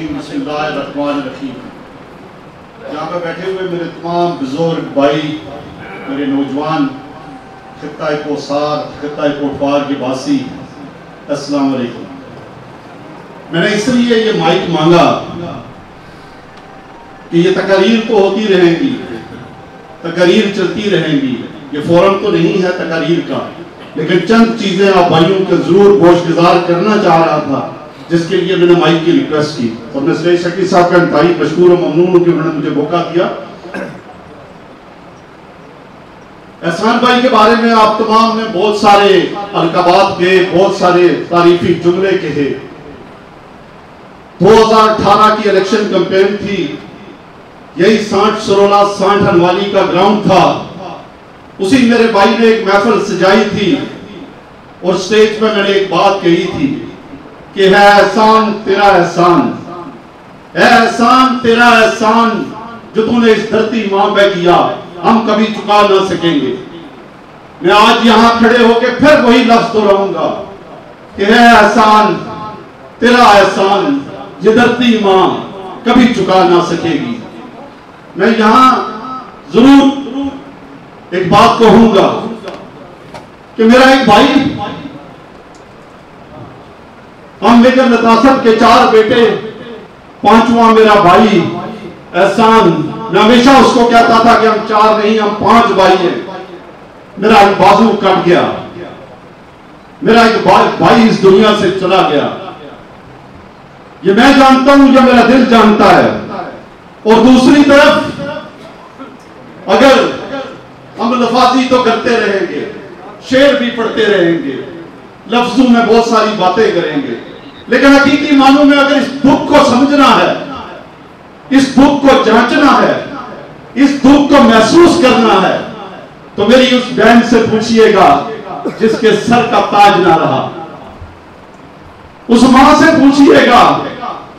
بسم اللہ الرحمن الرحیم۔ یہاں پہ بیٹھے ہوئے میرے تمام بزرگ بھائی، میرے نوجوان، خطہ کوثار، خطہ کوٹوار کے باسی، السلام علیکم۔ میں نے اس لیے یہ مائک مانگا کہ یہ تقاریر تو ہوتی رہیں گی، تقاریر چلتی رہیں گی، یہ فورم تو نہیں ہے تقاریر کا، لیکن چند چیزیں آپ بھائیوں کے ضرور گوش گزار کرنا چاہ رہا تھا، جس کے لیے میں نے مائک کی ریکویسٹ کی، اور میں سید شکیل صاحب کا انتہائی مشکور و ممنون ہوں کہ انہوں نے مجھے موقع دیا۔ احسان بھائی کے بارے میں آپ تمام نے بہت سارے القابات کے، بہت سارے تعریفی جملے کہے۔ 2018 کی الیکشن کمپین تھی، یہی سانٹ سرولا سانٹ ہنوالی کا گراؤنڈ تھا، اسی میرے بھائی نے ایک محفل سجائی تھی اور سٹیج پہ میں نے ایک بات کہی تھی کہ ہے احسان تیرا احسان، اے احسان تیرا احسان جو تو نے اس دھرتی ماں پہ کیا، ہم کبھی چکا نہ سکیں گے۔ میں آج یہاں کھڑے ہو کے پھر وہی لفظ دہراؤں گا کہ ہے احسان تیرا احسان یہ دھرتی ماں کبھی چکا نہ سکے گی۔ میں یہاں ضرور ایک بات کہوں گا کہ میرا ایک بھائی، ہم لیکن لطافت کے 4 بیٹے، 5واں میرا بھائی احسان، میں ہمیشہ اس کو کہتا تھا کہ ہم 4 نہیں ہم 5 بھائی ہیں۔ میرا ایک بازو کٹ گیا، میرا ایک بھائی اس دنیا سے چلا گیا، یہ میں جانتا ہوں، یہ میرا دل جانتا ہے۔ اور دوسری طرف اگر ہم لفاظی تو کرتے رہیں گے، شعر بھی پڑھتے رہیں گے، لفظوں میں بہت ساری باتیں کریں گے، لیکن حقیقی معنوں میں اگر اس دکھ کو سمجھنا ہے، اس دکھ کو جانچنا ہے، اس دکھ کو محسوس کرنا ہے، تو میری اس بہن سے پوچھئے گا جس کے سر کا تاج نہ رہا، اس ماں سے پوچھئے گا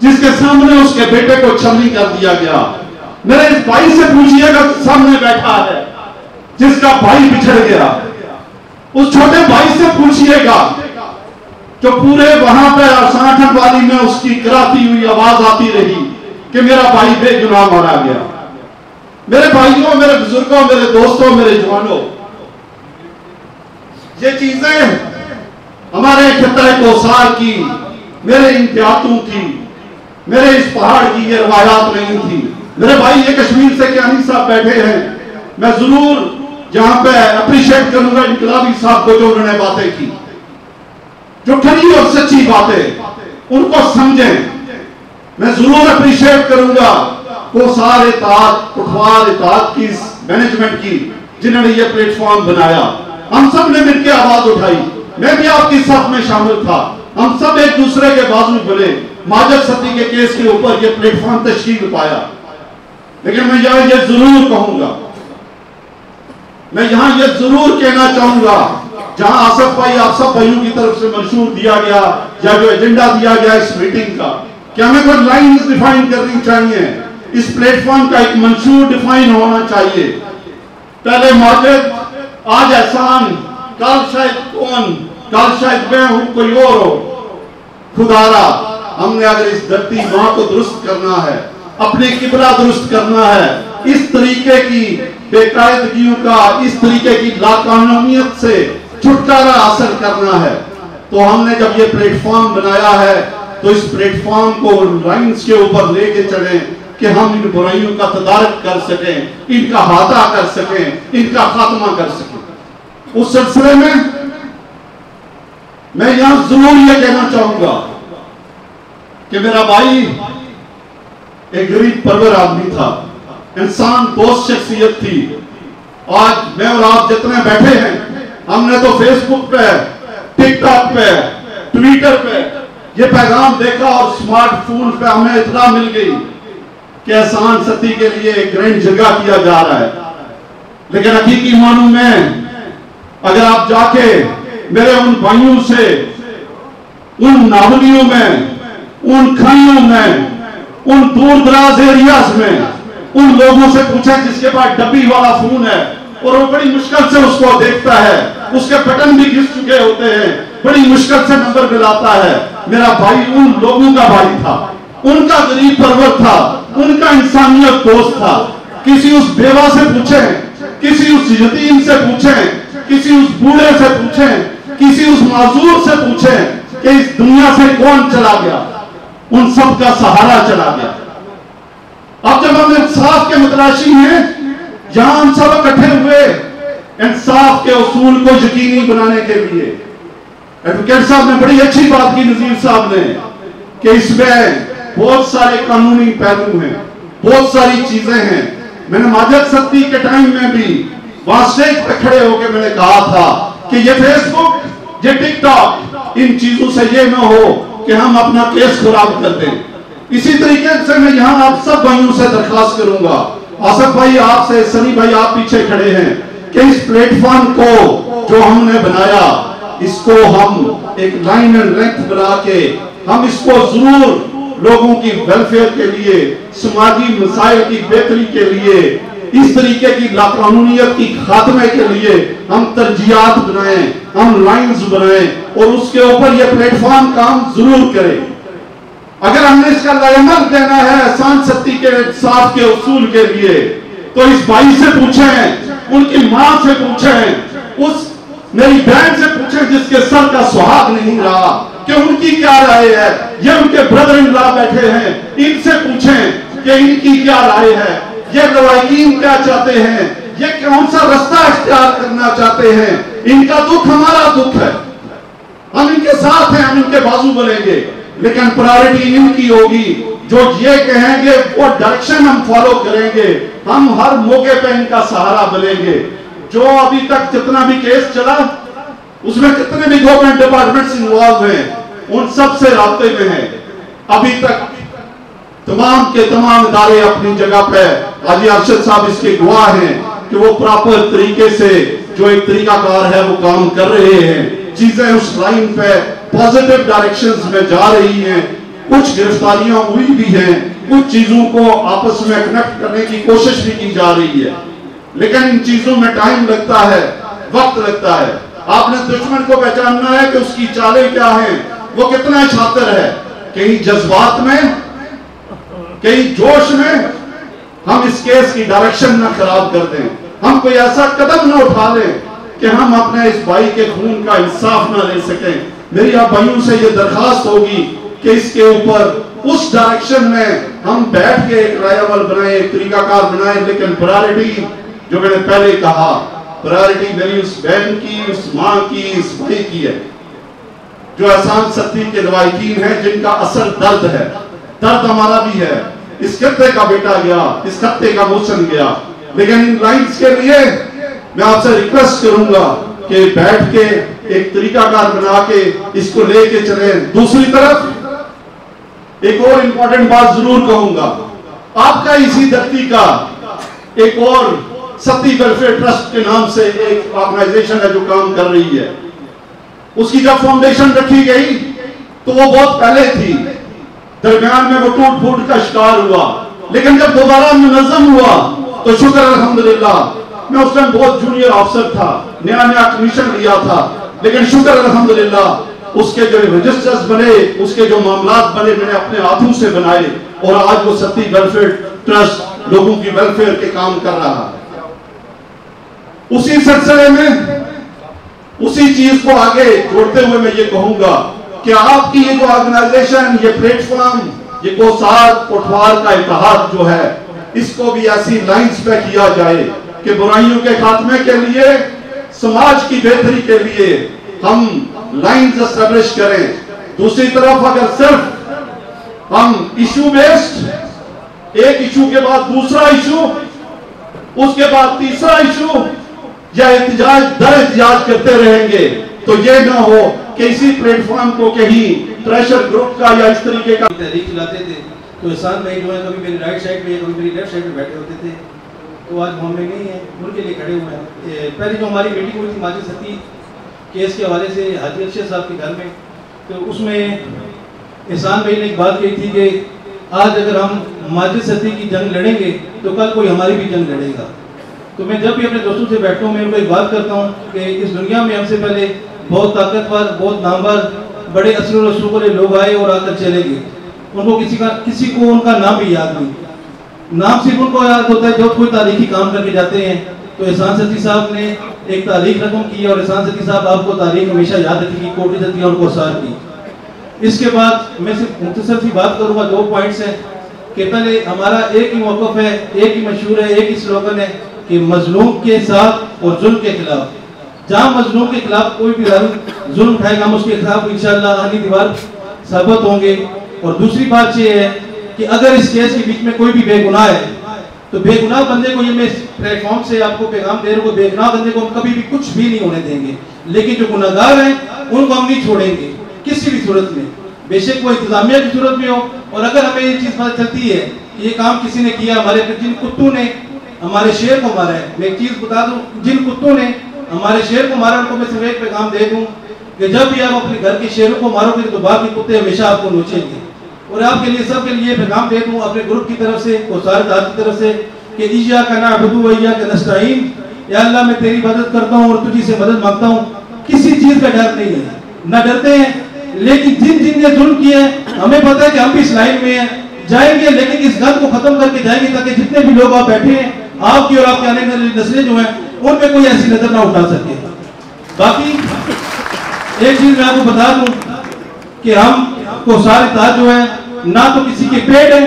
جس کے سامنے اس کے بیٹے کو چھلنی کر دیا گیا، میرے اس بھائی سے پوچھئے گا سامنے بیٹھا ہے جس کا بھائی بچھڑ گیا، اس چھوٹے بھائی سے پوچھئے گا جو پورے وہاں پہ سانٹ ہنوالی میں اس کی کراتی ہوئی آواز آتی رہی کہ میرا بھائی بے گناہ مارا گیا۔ میرے بھائیوں، میرے بزرگوں، میرے دوستوں، میرے جوانوں، یہ چیزیں ہمارے خطہ کوثار کی، میرے ان دیہاتوں کی، میرے اس پہاڑ کی یہ روایات نہیں تھی۔ میرے بھائی یہ کشمیر سے کیانی صاحب بیٹھے ہیں، میں ضرور یہاں پہ اپریشیٹ کروں گا انقلابی صاحب کو جو انہوں نے باتیں کی، جو کھری اور سچی باتیں، ان کو سمجھیں۔ میں ضرور اپریشیٹ کروں گا کوثار اتحاد، کوٹوار اتحاد کی مینجمنٹ کی، جنہوں نے یہ پلیٹ فارم بنایا۔ ہم سب نے مل کے آواز اٹھائی، میں بھی آپ کی صف میں شامل تھا، ہم سب ایک دوسرے کے بازو بنے، ماجد ستی کے کیس کے اوپر یہ پلیٹ فارم تشکیل پایا۔ لیکن میں یہاں یہ ضرور کہوں گا، میں یہاں یہ ضرور کہنا چاہوں گا، جہاں آصف بھائی آپ سب بھائیوں کی طرف سے منشور دیا گیا یا جو ایجنڈا دیا گیا اس میٹنگ کا، کہ ہمیں کوئی لائنز ڈیفائن کرنی چاہیے، اس پلیٹ فارم کا ایک منشور ڈیفائن ہونا چاہیے۔ پہلے ماجد، آج احسان، کل شاید کون، کل شاید میں ہوں، کوئی اور ہو۔ خدارا ہم نے اگر اس دھرتی ماں کو درست کرنا ہے، اپنے قبلہ درست کرنا ہے، اس طریقے کی بے قاعدگیوں کا، اس طریقے کی لاقانونیت سے چھٹکارا حاصل کرنا ہے، تو ہم نے جب یہ پلیٹ فارم بنایا ہے تو اس پلیٹ فارم کو لائنز کے اوپر لے کے چلیں کہ ہم ان برائیوں کا تدارک کر سکیں، ان کا احاطہ کر سکیں، ان کا خاتمہ کر سکیں۔ اس سلسلے میں یہاں ضرور یہ کہنا چاہوں گا کہ میرا بھائی ایک غریب پرور آدمی تھا، انسان دوست شخصیت تھی۔ آج میں اور آپ جتنے بیٹھے ہیں، ہم نے تو فیس بک پہ، ٹک ٹاک پہ، ٹویٹر پہ یہ پیغام دیکھا اور سمارٹ فون پہ ہمیں اطلاع مل گئی کہ احسان ستی کے لیے ایک گرینڈ جگہ کیا جا رہا ہے، لیکن حقیقی معنوں میں اگر آپ جا کے میرے ان بھائیوں سے، ان ناولیوں میں، ان کھائیوں میں، ان دور دراز ایریاز میں ان لوگوں سے پوچھیں جس کے پاس ڈبی والا فون ہے اور وہ بڑی مشکل سے اس کو دیکھتا ہے، اس کے بٹن بھی گھس چکے ہوتے ہیں، بڑی مشکل سے نمبر ملاتا ہے، میرا بھائی ان لوگوں کا بھائی تھا ان کا غریب پرور تھا، ان کا انسانیت دوست تھا. کسی اس بیوہ سے پوچھیں، کسی اس یتیم سے پوچھیں، کسی اس بوڑھے سے پوچھیں، کسی اس معذور سے پوچھیں کہ اس دنیا سے کون چلا گیا، ان سب کا سہارا چلا گیا. اب جب ہم انصاف کے متلاشی ہیں، یہاں ہم سب اکٹھے ہوئے انصاف کے اصول کو یقینی بنانے کے لیے. ایڈوکیٹ صاحب نے بڑی اچھی بات کی، نذیر صاحب نے، کہ اس میں بہت سارے قانونی پہلو ہیں، بہت ساری چیزیں ہیں. میں نے ماجد ستی کے ٹائم میں بھی وہاں سٹیج پہ کھڑے ہو کے میں نے کہا تھا کہ یہ فیس بک، یہ ٹک ٹاک، ان چیزوں سے یہ نہ ہو کہ ہم اپنا کیس خراب کر دیں. اسی طریقے سے میں یہاں آپ سب بھائیوں سے درخواست کروں گا، آصف بھائی آپ سے، سنی بھائی آپ پیچھے کھڑے ہیں، کہ اس پلیٹ فارم کو جو ہم نے بنایا، اس کو ہم ایک لائن اینڈ لینتھ بنا کے ہم اس کو ضرور لوگوں کی ویلفیئر کے لیے، سماجی مسائل کی بہتری کے لیے، اس طریقے کی لاقانونیت کی خاتمے کے لیے ہم ترجیحات بنائیں، ہم لائنز بنائیں، اور اس کے اوپر یہ پلیٹ فارم کام ضرور کریں. اگر ہم نے اس کا عمل دینا ہے احسان ستی کے انصاف کے اصول کے لیے، تو اس بھائی سے پوچھیں، ان کی ماں سے پوچھیں، اس میری بہن سے پوچھیں جس کے سر کا سہاگ نہیں رہا، کہ ان کی کیا رائے ہے. یہ ان کے برادر ان لا بیٹھے ہیں، ان سے پوچھیں کہ ان کی کیا رائے ہے، یہ لوائقین کیا چاہتے ہیں، یہ کون سا رستہ اختیار کرنا چاہتے ہیں. ان کا دکھ ہمارا دکھ ہے، ہم ان کے ساتھ ہیں، ہم ان کے بازو بنیں گے، لیکن پرائورٹی ان کی ہوگی. جو یہ کہیں گے وہ ڈائریکشن ہم فالو کریں گے، ہم ہر موقع پہ ان کا سہارا بنیں گے. جو ابھی تک جتنا بھی کیس چلا، اس میں کتنے بھی گورنمنٹ ڈپارٹمنٹس انوالو ہیں، ان سب سے رابطے میں ہیں. ابھی تک تمام کے تمام ادارے اپنی جگہ پہ، حاجی ارشد صاحب اس کے گواہ ہیں کہ وہ پراپر طریقے سے جو ایک طریقہ کار ہے وہ کام کر رہے ہیں. چیزیں اس لائن پہ پازیٹیو ڈائریکشنز میں جا رہی ہیں. کچھ گرفتاریاں ہوئی بھی ہیں، کچھ چیزوں کو آپس میں کنیکٹ کرنے کی کوشش بھی کی جا رہی ہے، لیکن ان چیزوں میں ٹائم لگتا ہے، وقت لگتا ہے. آپ نے دشمن کو پہچاننا ہے کہ اس کی چالیں کیا ہیں، وہ کتنا شاطر ہے. کہیں جذبات میں، کہیں جوش میں ہم اس کیس کی ڈائریکشن نہ خراب کر دیں، ہم کوئی ایسا قدم نہ اٹھا لیں کہ ہم اپنے اس بھائی کے خون کا انصاف نہ لے سکیں. میری آپ بھائیوں سے یہ درخواست ہوگی کہ اس کے اوپر اس ڈائریکشن میں ہم بیٹھ کے ایک رائے عمل بنائیں، ایک طریقہ کار بنائیں. لیکن پرائورٹی جو میں نے پہلے کہا، پرائورٹی میری اس بہن کی، اس ماں کی، اس بھائی کی ہے جو احسان ستی کے لوائقین ہیں، جن کا اصل درد ہے. درد ہمارا بھی ہے، اس خطے کا بیٹا گیا، اس خطے کا محسن گیا. لیکن ان لائنز کے لیے میں آپ سے ریکویسٹ کروں گا کہ بیٹھ کے ایک طریقہ کار بنا کے اس کو لے کے چلیں. دوسری طرف ایک اور امپورٹنٹ بات ضرور کہوں گا، آپ کا اسی دھرتی کا ایک اور ستی ویلفیئر ٹرسٹ کے نام سے ایک آرگنائزیشن ہے جو کام کر رہی ہے. اس کی جب فاؤنڈیشن رکھی گئی تو وہ بہت پہلے تھی، درمیان میں وہ ٹوٹ پھوٹ کا شکار ہوا، لیکن جب دوبارہ منظم ہوا تو شکر الحمدللہ. میں اس ٹائم بہت جونیئر آفسر تھا، نیا کمیشن لیا تھا، لیکن شکر الحمدللہ اس کے جو رجسٹرز بنے، اس کے جو معاملات بنے، میں نے اپنے ہاتھوں سے بنائے، اور آج وہ ستی ویلفیئر ٹرسٹ لوگوں کی ویلفیئر کے کام کر رہا ہے. اسی سلسلے میں اسی چیز کو آگے جوڑتے ہوئے میں یہ کہوں گا کہ آپ کی یہ جو آرگنائزیشن، یہ پلیٹ فارم، یہ کوسار کوٹوار کا اتحاد جو ہے، اس کو بھی ایسی لائنز پہ کیا جائے کہ برائیوں کے خاتمے کے لیے، سماج کی بہتری کے لیے ہم لائنز اسٹیبلش کریں. دوسری طرف اگر صرف ہم ایشو بیسڈ، ایک ایشو کے بعد دوسرا ایشو، اس کے بعد تیسرا ایشو، یا احتجاج در احتجاج کرتے رہیں گے تو یہ نہ ہو کہ اسی پلیٹ فارم کو کہیں پریشر گروپ کا یا اس طریقے کا تحریک چلاتے تھے. تو احسان بھائی جو ہے کبھی میری رائٹ سائڈ پہ، کبھی میری لیفٹ سائڈ پہ بیٹھے ہوتے تھے. تو آج ہم میں نہیں ہیں، ان کے لیے کھڑے ہوئے ہیں. پہلے جو ہماری میٹنگ ہوئی تھی ماجد ستی کیس کے حوالے سے حاجی ارشد صاحب کے گھر میں، تو اس میں احسان بھائی نے ایک بات کہی تھی کہ آج اگر ہم ماجد ستی کی جنگ لڑیں گے تو کل کوئی ہماری بھی جنگ لڑے گا. تو میں جب بھی اپنے دوستوں سے بیٹھتا ہوں میں ان کو ایک بات کرتا ہوں کہ اس دنیا میں ہم سے پہلے بہت طاقتور، بہت نامور، بڑے اثر و رسوخ والے لوگ آئے اور آ کر چلے گئے، ان کو کسی کو ان کا نام بھی یاد نہیں. نام صرف ان کو یاد ہوتا ہے جب کوئی تاریخی کام کر کے جاتے ہیں. تو احسان ستی صاحب نے ایک تاریخ رقم کی اور احسان ستی صاحب آپ کو تاریخ ہمیشہ یاد رکھے گی. کوٹی ستی ان کو سار کی. اس کے بعد میں صرف مختصر سی بات کروں گا. 2 پوائنٹس ہیں کہ پہلے ہمارا ایک ہی موقف ہے, ایک ہی مشہور ہے, ایک ہی سلوگن ہے کہ مظلوم کے ساتھ اور ظلم کے خلاف. جہاں مظلوم کے خلاف کوئی بھی ظلم اٹھائے گا ہم اس کے خلاف انشاءاللہ آنی دیوار ثابت ہوں گے. اور دوسری بات یہ ہے کہ اگر اس کیس کے بیچ میں کوئی بھی بے گناہ ہے تو بے گناہ بندے کو, یہ میں پلیٹ فارم سے آپ کو پیغام دے رہا ہوں, بے گناہ بندے کو ہم کبھی بھی کچھ بھی نہیں ہونے دیں گے. لیکن جو گناہگار ہیں ان کو ہم نہیں چھوڑیں گے کسی بھی صورت میں, بے شک وہ انتظامیہ کی صورت میں ہو. اور اگر ہمیں یہ چیز پتہ چلتی ہے کہ یہ کام کسی نے کیا, ہمارے جن کتوں نے ہمارے شیر کو مارا ہے, میں ایک چیز بتا دوں, جن کتوں نے ہمارے شیر کو مارا ان کو میں صرف ایک پیغام دے دوں کہ جب بھی آپ اپنے گھر کے شیروں کو مارو گے تو باقی کتے ہمیشہ آپ کو نوچیں گے. اور آپ کے لیے سب کے لیے پیغام دے دوں اپنے گروپ کی طرف سے, کوثر داد کی طرف سے, کہ ایاک نعبد و ایاک نستعین, یا اللہ میں تیری مدد کرتا ہوں اور تجھی سے مدد مانگتا ہوں. کسی چیز کا ڈر نہیں ہے, نہ ڈرتے ہیں. لیکن جن نے ظلم کیا ہے ہمیں پتہ ہے کہ ہم بھی اس لائن میں ہیں, جائیں گے لیکن اس گند کو ختم کر کے جائیں گے تاکہ جتنے بھی لوگ آپ بیٹھے ہیں, آپ کی اور آپ کے آنے والی نسلیں جو ہیں ان پہ کوئی ایسی نظر نہ اٹھا سکے. باقی ایک چیز میں آپ کو بتا دوں کہ ہم کو سارے تاج جو ہیں نہ تو کسی کے پیٹ ہیں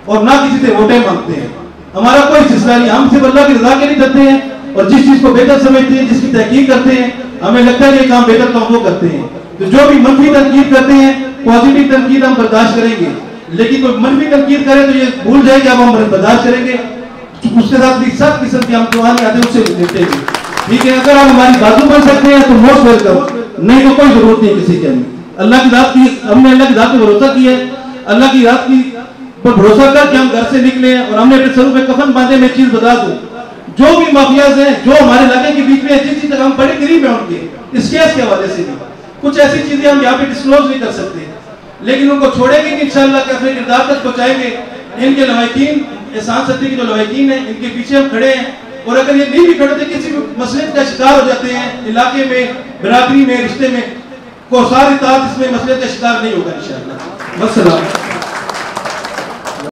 اور نہ کسی سے ووٹیں مانگتے ہیں. ہمارا کوئی سلسلہ نہیں, ہم صرف اللہ کی رضا کے لیے ڈرتے ہیں اور جس چیز کو بہتر سمجھتے ہیں, جس کی تحقیق کرتے ہیں, ہمیں لگتا ہے کہ یہ کام بہتر تو ہم وہ کرتے ہیں. تو جو بھی منفی تنقید کرتے ہیں, پازیٹیو تنقید ہم برداشت کریں گے. لیکن کوئی منفی تنقید کرے تو یہ بھول جائے کہ اب ہم برداشت کریں گے. اس کے ساتھ بھی سب قسم کی ہم جو آتے ہیں اس سے نپٹیں گے. ٹھیک ہے, اگر آپ ہماری بازو بن سکتے ہیں تو موسٹ ویلکم, نہیں تو کوئی ضرورت نہیں کسی کے. اللہ کی ذات کی, ہم نے اللہ کی ذات پہ بھروسہ کیا ہے, اللہ کی ذات کی پر بھروسہ کر کے ہم گھر سے نکلے ہیں اور ہم نے اپنے سروں پہ کفن باندھے. میں چیز بتا دوں, جو بھی مافیاز ہیں جو ہمارے علاقے کے بیچ میں جس چیز تک ہم بڑے قریب ہیں ان کے اس کیس کے حوالے سے بھی کچھ ایسی چیزیں ہم یہاں پہ ڈسکلوز نہیں کر سکتے, لیکن ان کو چھوڑیں گے کہ انشاءاللہ کہ اپنے کردار تک پہنچائیں گے. ان کے لواحقین, احسان ستی کے جو لواحقین ہیں ان کے پیچھے ہم کھڑے ہیں. اور اگر یہ نہیں بھی کھڑے تو کسی بھی مسئلے کا شکار ہو جاتے ہیں علاقے میں, برادری میں, رشتے میں, کوثر اطاعت اس میں مسئلے کا شکار نہیں ہوگا انشاءاللہ. والسلام.